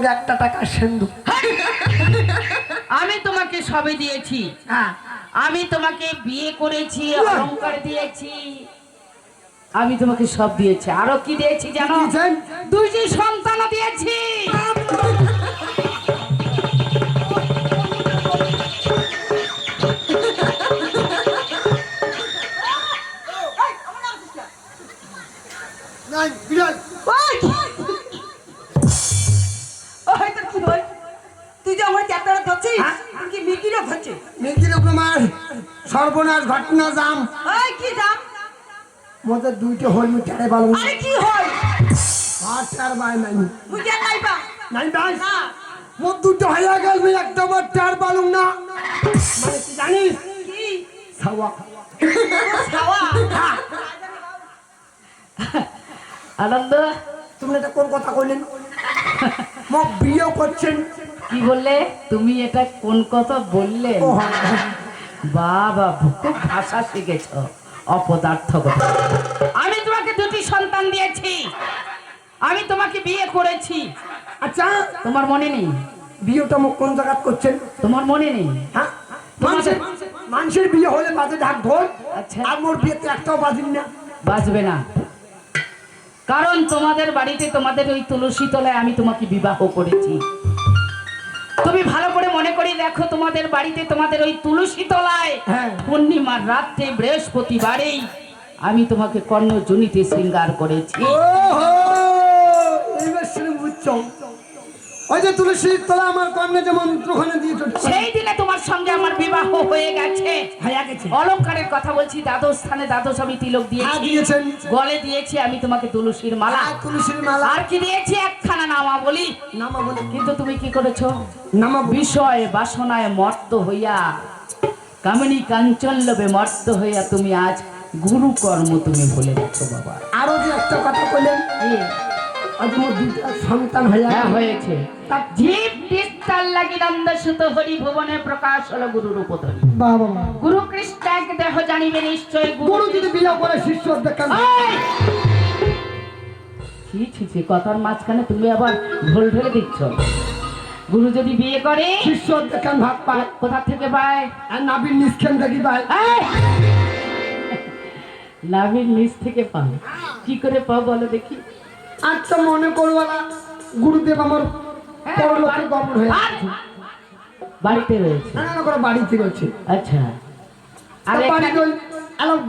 সঙ্গে 1 টাকা সিন্দুক। আমি তোমাকে সবে দিয়েছি। হ্যাঁ, আমি তোমাকে বিয়ে করেছি, অলংকার দিয়েছি, আমি তোমাকে সব দিয়েছি। আরো কি দিয়েছি জানো? 2টি সন্তানও দিয়েছি। তুই যে আমার চারটারা ধরছিস, কি মিকিরও ধরছে? মিকির তোমার সর্বনাশ ঘটনা জাম। কি দাম? মোদের 2টো হল মুটারে বালু। আরে কি হয়? আর বাই নাই। মুই কেন নাইবা? নাই ভাই। না। মোদ 2টো হইয়া গেল, মুই একটা বার টার বালু না। মানে কি জানিস? কি? ছাওয়া। ছাওয়া? আনন্দ, তুমি এটা কোন কথা কইলেন? মোক বিয়ে করছেন। কি বললে তুমি? এটা কোন কথা বললে? ও বাবা, খুব ভাষা শিখেছ, অপদার্থ কথা। আমি তোমাকে 2টি সন্তান দিয়েছি, আমি তোমাকে বিয়ে করেছি। আচ্ছা, তোমার মনে নেই? বিয়েটা মোক কোন জায়গা করছেন? তোমার মনে নেই? হ্যাঁ, মানুষের বিয়ে হলে বাজে ঢাক ঢোল। আচ্ছা, আর মোর বিয়েতে একটাও বাজিন না। বাজবে না, কারণ তোমাদের বাড়িতে, তোমাদের ওই তুলসী তলায় আমি তোমাকে বিবাহ করেছি। তুমি ভালো করে মনে করে দেখো, তোমাদের বাড়িতে, তোমাদের ওই তুলসী তলায় পূর্ণিমার রাত্রে বৃহস্পতিবারেই আমি তোমাকে কর্ণজনিতে শৃঙ্গার করেছি। এইবার শুনে বুঝছো? ওই যে তুলসী তলা আমার কর্ণে যে মন্ত্রখানে দিয়েছো, সেই দিনে তোমার সঙ্গে আমার বিবাহ হয়ে গেছে। অলংকারের কথা বলছি, দ্বাদশ স্থানে দ্বাদশ আমি তিলক দিয়েছি, গলে দিয়েছি আমি তোমাকে তুলসীর মালা। তুলসীর মালা আর কি দিয়েছি? একখানা নামাবলী। কিন্তু তুমি কি করেছো? বিষয় বাসনায় মত্ত হইয়া, কামিনী কাঞ্চন লোভে মত্ত হইয়া তুমি আজ গুরু কর্ম তুমি ভুলে গেছো বাবা। আরো যে একটা কথা বললেন, আজ মোর 2টা সন্তান হয়েছে। জীব তিস্তার লাগি নন্দ সুত হরি ভুবনে প্রকাশ হলো গুরু রূপধরি। বাবা, গুরু কৃষ্ণ এক দেহ জানিবে নিশ্চয়। গুরু যদি বিয়ে করে শিষ্য দেখান। ছি, কথার মাঝখানে তুমি আবার ভুল ঢেলে দিচ্ছ। গুরু যদি বিয়ে করে শিষ্য দেখান ভাগ পায়। কোথা থেকে পায়? আর নাবির নিষ্কেন দেখি পায়। নাবির নিচ থেকে পায়। কি করে পাও বলো দেখি? আচ্ছা, মনে করবো না গুরুদেব আমার পরলোকে গমন হয়ে বাড়িতে রয়েছে। বাড়িতে রয়েছে। আচ্ছা,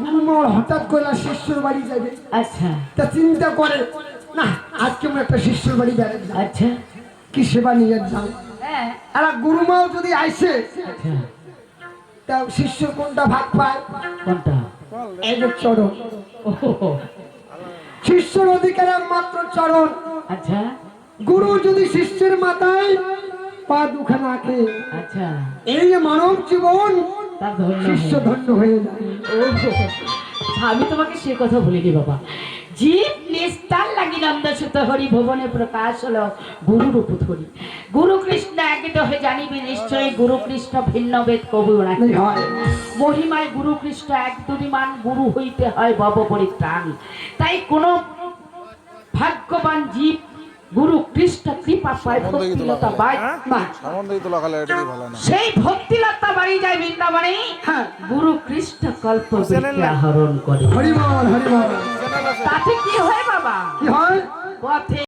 গুরুমর হঠাৎ করে শিষ্যর বাড়ি যাবে। আচ্ছা, তা চিন্তা করে না, আজকে আমরা একটা শিষ্যর বাড়ি বেড়াতে যাই। আচ্ছা, কি সেবা নিয়ে যাও। গুরুমাও যদি আইসে, তা শিষ্য কোনটা ভাগ পায়? কোনটা? এই যে চরণ। শিষ্যর অধিকার একমাত্র চরণ। আচ্ছা, গুরু যদি শিষ্যের মাথায় পা দুখানা রাখে, আচ্ছা, এই যে মানব জীবন তার ধন্য শিষ্য ধন্য হয়ে যায়। আমি তোমাকে সে কথা বলিনি বাবা। জীব নিস্তার লাগি নন্দ সুত হরি ভুবনে প্রকাশ হলো গুরু রূপধরি। গুরু কৃষ্ণ এক দেহে জানিবি নিশ্চয়। গুরু কৃষ্ণ ভিন্ন বেদ কবু নাহি হয়। মহিমায় গুরু কৃষ্ণ এক দুরিমান। গুরু হইতে হয় ভব পরিত্রাণ। তাই কোন ভাগ্যবান জীব গুরু কৃষ্ণ কৃপা পায়, ভক্তিলতা পায়। সেই ভক্তিলতা বাড়ি যায় বৃন্দাবনে। গুরু কৃষ্ণ কল্প বিদ্যা হরণ করে। হরি বল, হরি বল। তাতে কি হয় বাবা? কি হয়? পথে